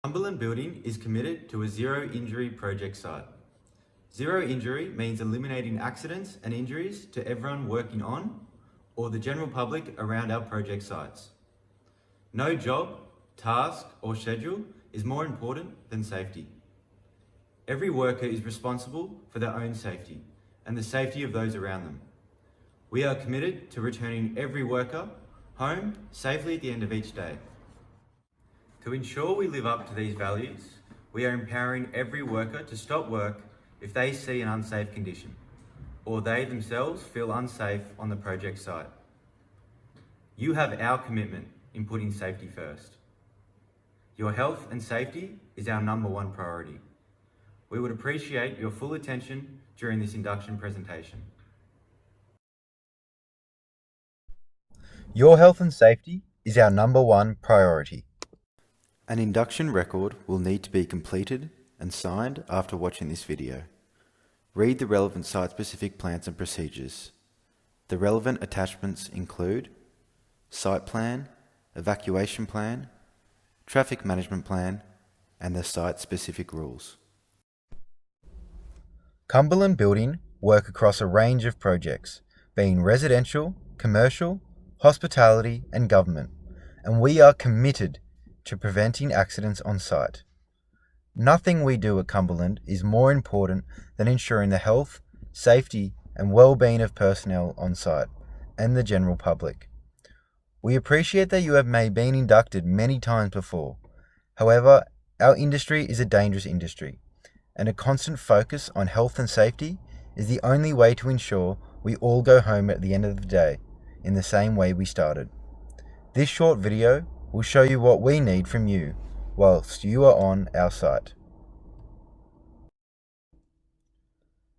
Cumberland Building is committed to a zero-injury project site. Zero injury means eliminating accidents and injuries to everyone working on or the general public around our project sites. No job, task, or schedule is more important than safety. Every worker is responsible for their own safety and the safety of those around them. We are committed to returning every worker home safely at the end of each day. To ensure we live up to these values, we are empowering every worker to stop work if they see an unsafe condition, or they themselves feel unsafe on the project site. You have our commitment in putting safety first. Your health and safety is our #1 priority. We would appreciate your full attention during this induction presentation. Your health and safety is our #1 priority. An induction record will need to be completed and signed after watching this video. Read the relevant site-specific plans and procedures. The relevant attachments include site plan, evacuation plan, traffic management plan, and the site-specific rules. Cumberland Building work across a range of projects, being residential, commercial, hospitality, and government, and we are committed to preventing accidents on site. Nothing we do at Cumberland is more important than ensuring the health, safety, and well-being of personnel on site and the general public. We appreciate that you have been inducted many times before. However, our industry is a dangerous industry, and a constant focus on health and safety is the only way to ensure we all go home at the end of the day in the same way we started. This short video will show you what we need from you whilst you are on our site.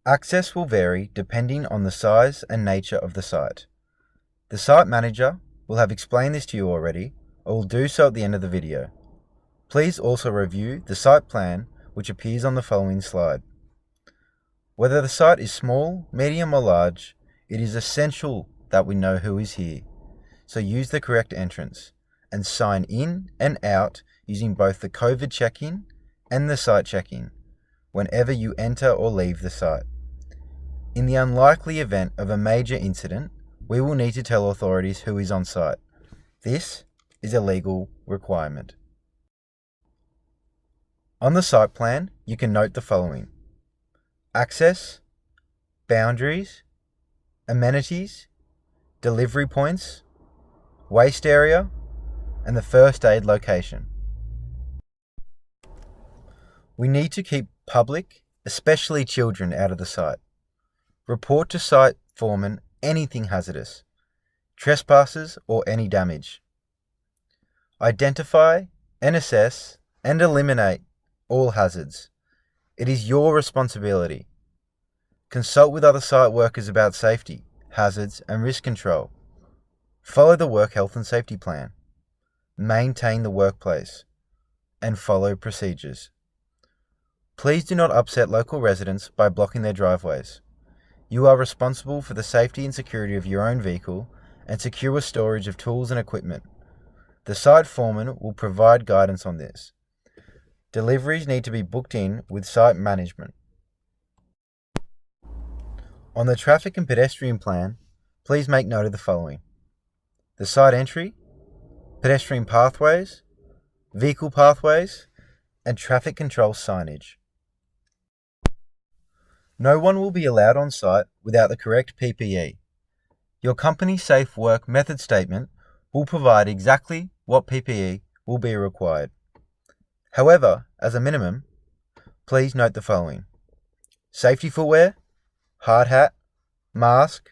Access will vary depending on the size and nature of the site. The site manager will have explained this to you already, or will do so at the end of the video. Please also review the site plan which appears on the following slide. Whether the site is small, medium or large, it is essential that we know who is here. So use the correct entrance and sign in and out using both the COVID check-in and the site check-in whenever you enter or leave the site. In the unlikely event of a major incident, we will need to tell authorities who is on site. This is a legal requirement. On the site plan, you can note the following: access, boundaries, amenities, delivery points, waste area, and the first aid location. We need to keep public, especially children, out of the site. Report to site foreman anything hazardous, trespassers or any damage. Identify and assess and eliminate all hazards. It is your responsibility. Consult with other site workers about safety, hazards and risk control. Follow the work health and safety plan. Maintain the workplace, and follow procedures. Please do not upset local residents by blocking their driveways. You are responsible for the safety and security of your own vehicle and secure storage of tools and equipment. The site foreman will provide guidance on this. Deliveries need to be booked in with site management. On the traffic and pedestrian plan, please make note of the following: the site entry, pedestrian pathways, vehicle pathways, and traffic control signage. No one will be allowed on site without the correct PPE. Your company's safe work method statement will provide exactly what PPE will be required. However, as a minimum, please note the following: safety footwear, hard hat, mask,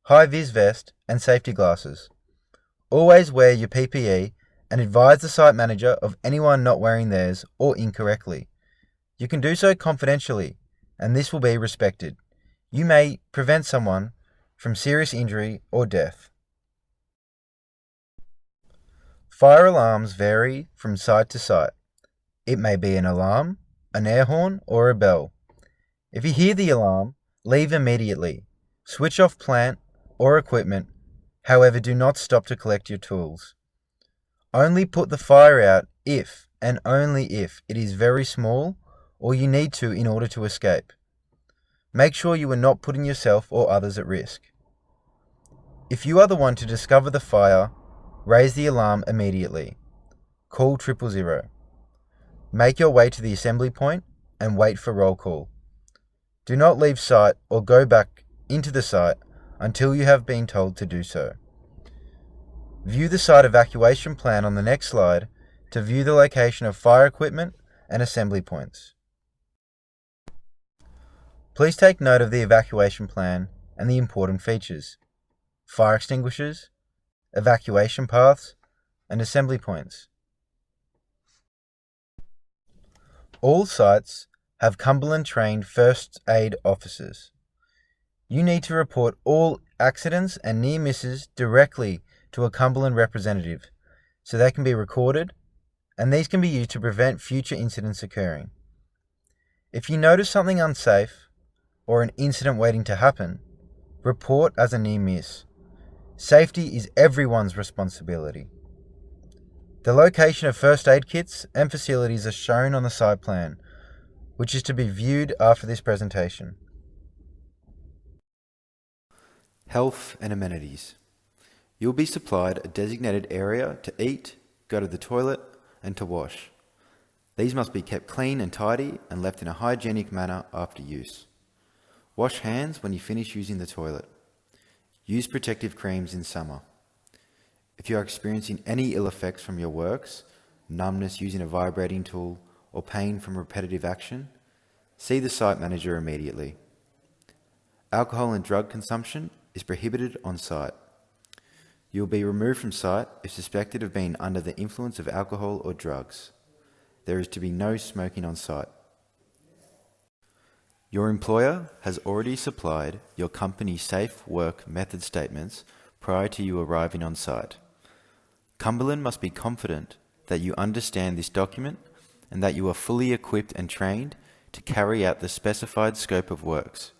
high-vis vest, and safety glasses. Always wear your PPE and advise the site manager of anyone not wearing theirs or incorrectly. You can do so confidentially, and this will be respected. You may prevent someone from serious injury or death. Fire alarms vary from site to site. It may be an alarm, an air horn, or a bell. If you hear the alarm, leave immediately. Switch off plant or equipment. However, do not stop to collect your tools. Only put the fire out if and only if it is very small or you need to in order to escape. Make sure you are not putting yourself or others at risk. If you are the one to discover the fire, raise the alarm immediately. Call 000. Make your way to the assembly point and wait for roll call. Do not leave site or go back into the site until you have been told to do so. View the site evacuation plan on the next slide to view the location of fire equipment and assembly points. Please take note of the evacuation plan and the important features: fire extinguishers, evacuation paths, and assembly points. All sites have Cumberland-trained first aid officers. You need to report all accidents and near misses directly to a Cumberland representative so they can be recorded, and these can be used to prevent future incidents occurring. If you notice something unsafe or an incident waiting to happen, report as a near miss. Safety is everyone's responsibility. The location of first aid kits and facilities are shown on the site plan, which is to be viewed after this presentation. Health and amenities. You will be supplied a designated area to eat, go to the toilet, and to wash. These must be kept clean and tidy and left in a hygienic manner after use. Wash hands when you finish using the toilet. Use protective creams in summer. If you are experiencing any ill effects from your works, numbness using a vibrating tool, or pain from repetitive action, see the site manager immediately. Alcohol and drug consumption is prohibited on site. You will be removed from site if suspected of being under the influence of alcohol or drugs. There is to be no smoking on site. Your employer has already supplied your company safe work method statements prior to you arriving on site. Cumberland must be confident that you understand this document and that you are fully equipped and trained to carry out the specified scope of works.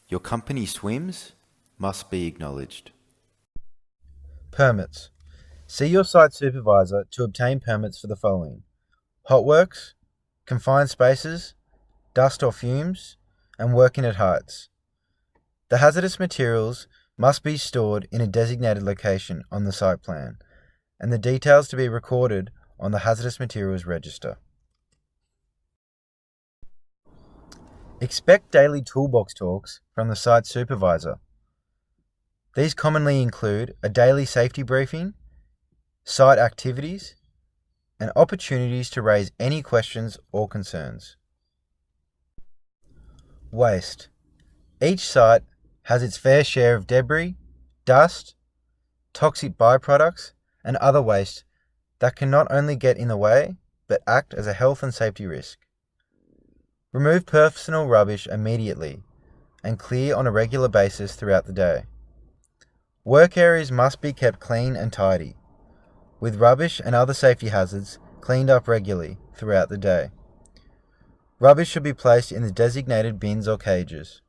Your company SWIMs must be acknowledged. Permits. See your site supervisor to obtain permits for the following: hot works, confined spaces, dust or fumes, and working at heights. The hazardous materials must be stored in a designated location on the site plan, and the details to be recorded on the hazardous materials register. Expect daily toolbox talks from the site supervisor. These commonly include a daily safety briefing, site activities, and opportunities to raise any questions or concerns. Waste. Each site has its fair share of debris, dust, toxic byproducts, and other waste that can not only get in the way, but act as a health and safety risk. Remove personal rubbish immediately and clear on a regular basis throughout the day. Work areas must be kept clean and tidy, with rubbish and other safety hazards cleaned up regularly throughout the day. Rubbish should be placed in the designated bins or cages.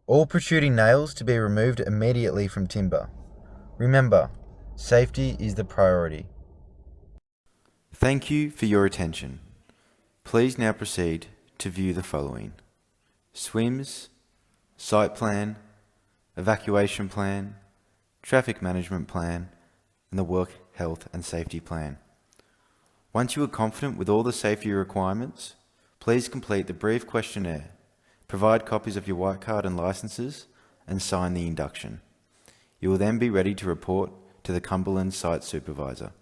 All protruding nails to be removed immediately from timber. Remember, safety is the priority. Thank you for your attention. Please now proceed to view the following: SWIMS, site plan, evacuation plan, traffic management plan, and the work health and safety plan. Once you are confident with all the safety requirements, please complete the brief questionnaire, provide copies of your white card and licenses, and sign the induction. You will then be ready to report to the Cumberland site supervisor.